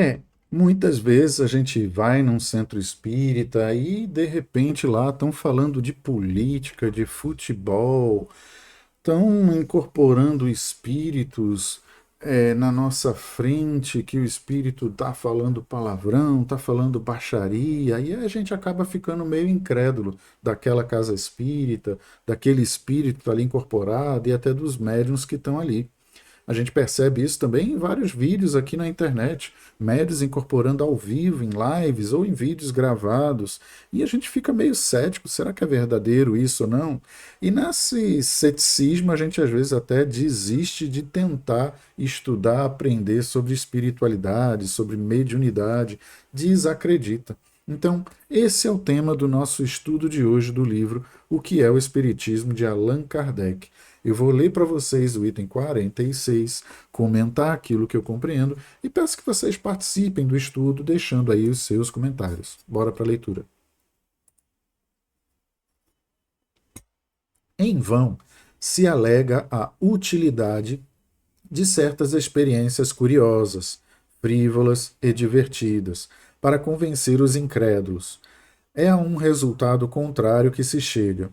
É, muitas vezes a gente vai num centro espírita e de repente lá estão falando de política, de futebol, estão incorporando espíritos na nossa frente, que o espírito está falando palavrão, está falando baixaria, e a gente acaba ficando meio incrédulo daquela casa espírita, daquele espírito ali incorporado e até dos médiuns que estão ali. A gente percebe isso também em vários vídeos aqui na internet, médios incorporando ao vivo, em lives ou em vídeos gravados, e a gente fica meio cético, será que é verdadeiro isso ou não? E nesse ceticismo a gente às vezes até desiste de tentar estudar, aprender sobre espiritualidade, sobre mediunidade, desacredita. Então, esse é o tema do nosso estudo de hoje do livro O que é o Espiritismo de Allan Kardec. Eu vou ler para vocês o item 46, comentar aquilo que eu compreendo e peço que vocês participem do estudo, deixando aí os seus comentários. Bora para a leitura. Em vão se alega a utilidade de certas experiências curiosas, frívolas e divertidas, para convencer os incrédulos. É a um resultado contrário que se chega.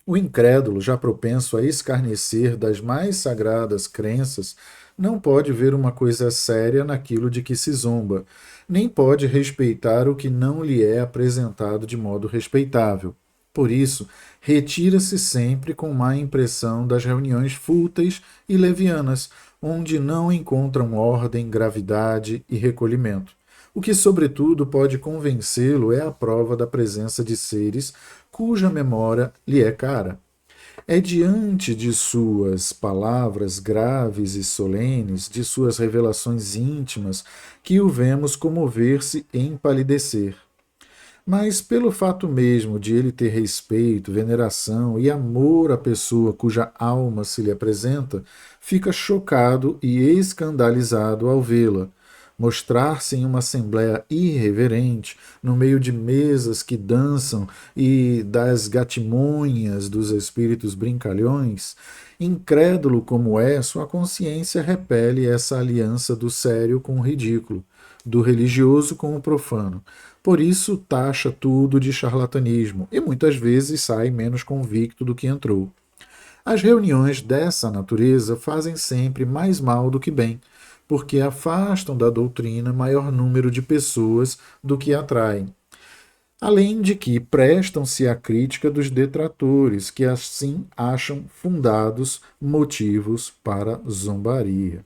O incrédulo, já propenso a escarnecer das mais sagradas crenças, não pode ver uma coisa séria naquilo de que se zomba, nem pode respeitar o que não lhe é apresentado de modo respeitável. Por isso, retira-se sempre com má impressão das reuniões fúteis e levianas, onde não encontram ordem, gravidade e recolhimento. O que, sobretudo, pode convencê-lo é a prova da presença de seres cuja memória lhe é cara. É diante de suas palavras graves e solenes, de suas revelações íntimas, que o vemos comover-se e empalidecer. Mas pelo fato mesmo de ele ter respeito, veneração e amor à pessoa cuja alma se lhe apresenta, fica chocado e escandalizado ao vê-la. Mostrar-se em uma assembléia irreverente, no meio de mesas que dançam e das gatimonhas dos espíritos brincalhões, incrédulo como é, sua consciência repele essa aliança do sério com o ridículo, do religioso com o profano. Por isso, taxa tudo de charlatanismo e muitas vezes sai menos convicto do que entrou. As reuniões dessa natureza fazem sempre mais mal do que bem, porque afastam da doutrina maior número de pessoas do que atraem. Além de que prestam-se à crítica dos detratores, que assim acham fundados motivos para zombaria.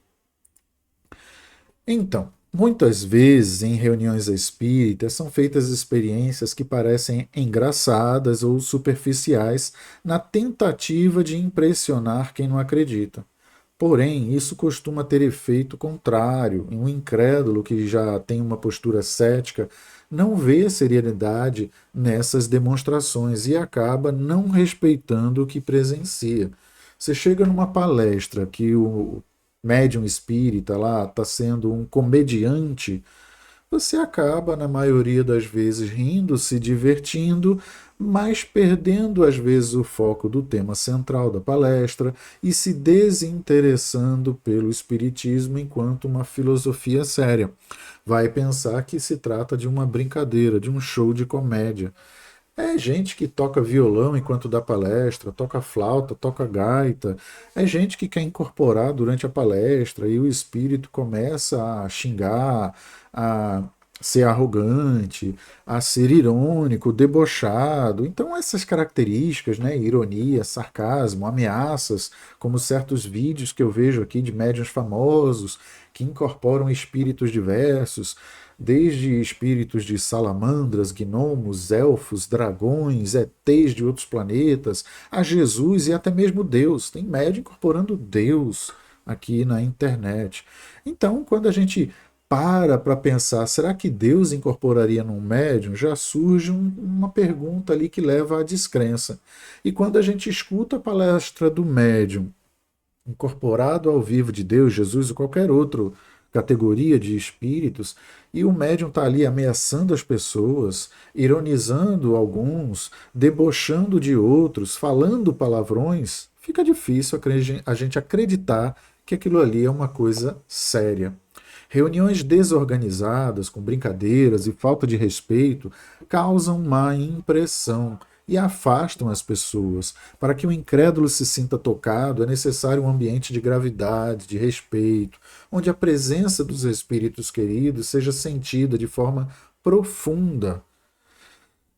Então, muitas vezes em reuniões espíritas são feitas experiências que parecem engraçadas ou superficiais na tentativa de impressionar quem não acredita. Porém, isso costuma ter efeito contrário. Um incrédulo que já tem uma postura cética não vê seriedade nessas demonstrações e acaba não respeitando o que presencia. Você chega numa palestra que o médium espírita lá está sendo um comediante, você acaba, na maioria das vezes, rindo, se divertindo, mas perdendo às vezes o foco do tema central da palestra e se desinteressando pelo espiritismo enquanto uma filosofia séria. Vai pensar que se trata de uma brincadeira, de um show de comédia. É gente que toca violão enquanto dá palestra, toca flauta, toca gaita. É gente que quer incorporar durante a palestra e o espírito começa a xingar, a ser arrogante, a ser irônico, debochado. Então essas características, né, ironia, sarcasmo, ameaças, como certos vídeos que eu vejo aqui de médiuns famosos que incorporam espíritos diversos, desde espíritos de salamandras, gnomos, elfos, dragões, ETs de outros planetas, a Jesus e até mesmo Deus. Tem médium incorporando Deus aqui na internet. Então, quando a gente para pensar, será que Deus incorporaria num médium? Já surge uma pergunta ali que leva à descrença. E quando a gente escuta a palestra do médium incorporado ao vivo de Deus, Jesus ou qualquer outra categoria de espíritos, e o médium está ali ameaçando as pessoas, ironizando alguns, debochando de outros, falando palavrões, fica difícil a gente acreditar que aquilo ali é uma coisa séria. Reuniões desorganizadas, com brincadeiras e falta de respeito, causam má impressão e afastam as pessoas. Para que o incrédulo se sinta tocado, é necessário um ambiente de gravidade, de respeito, onde a presença dos espíritos queridos seja sentida de forma profunda.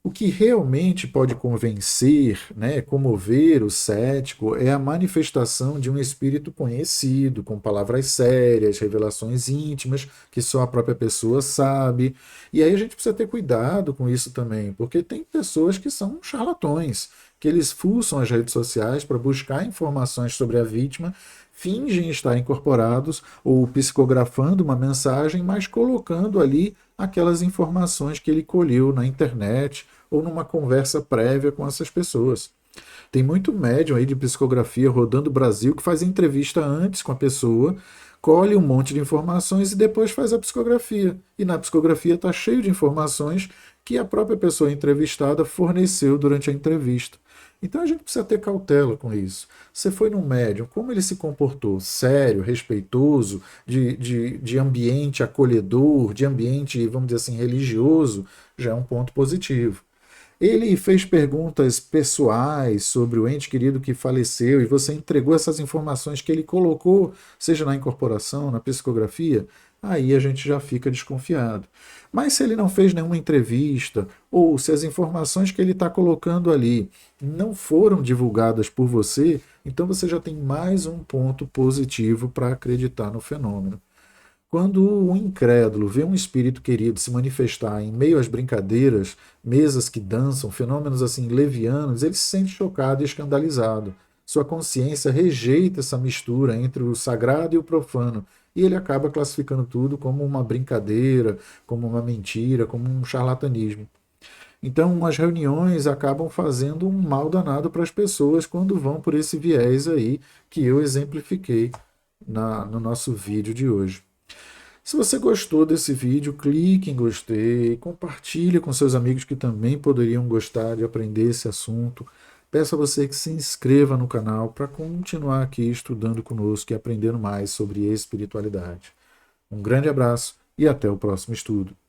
O que realmente pode convencer, né, comover o cético é a manifestação de um espírito conhecido, com palavras sérias, revelações íntimas que só a própria pessoa sabe. E aí a gente precisa ter cuidado com isso também, porque tem pessoas que são charlatões, que eles fuçam as redes sociais para buscar informações sobre a vítima, fingem estar incorporados ou psicografando uma mensagem, mas colocando ali aquelas informações que ele colheu na internet ou numa conversa prévia com essas pessoas. Tem muito médium aí de psicografia rodando o Brasil que faz entrevista antes com a pessoa, colhe um monte de informações e depois faz a psicografia. E na psicografia está cheio de informações que a própria pessoa entrevistada forneceu durante a entrevista. Então a gente precisa ter cautela com isso. Você foi num médium, como ele se comportou? Sério, respeitoso, de ambiente acolhedor, de ambiente, vamos dizer assim, religioso, já é um ponto positivo. Ele fez perguntas pessoais sobre o ente querido que faleceu e você entregou essas informações que ele colocou, seja na incorporação, na psicografia, aí a gente já fica desconfiado. Mas se ele não fez nenhuma entrevista, ou se as informações que ele está colocando ali não foram divulgadas por você, então você já tem mais um ponto positivo para acreditar no fenômeno. Quando o incrédulo vê um espírito querido se manifestar em meio às brincadeiras, mesas que dançam, fenômenos assim levianos, ele se sente chocado e escandalizado. Sua consciência rejeita essa mistura entre o sagrado e o profano, e ele acaba classificando tudo como uma brincadeira, como uma mentira, como um charlatanismo. Então, as reuniões acabam fazendo um mal danado para as pessoas quando vão por esse viés aí que eu exemplifiquei no nosso vídeo de hoje. Se você gostou desse vídeo, clique em gostei, compartilhe com seus amigos que também poderiam gostar de aprender esse assunto. Peço a você que se inscreva no canal para continuar aqui estudando conosco e aprendendo mais sobre espiritualidade. Um grande abraço e até o próximo estudo.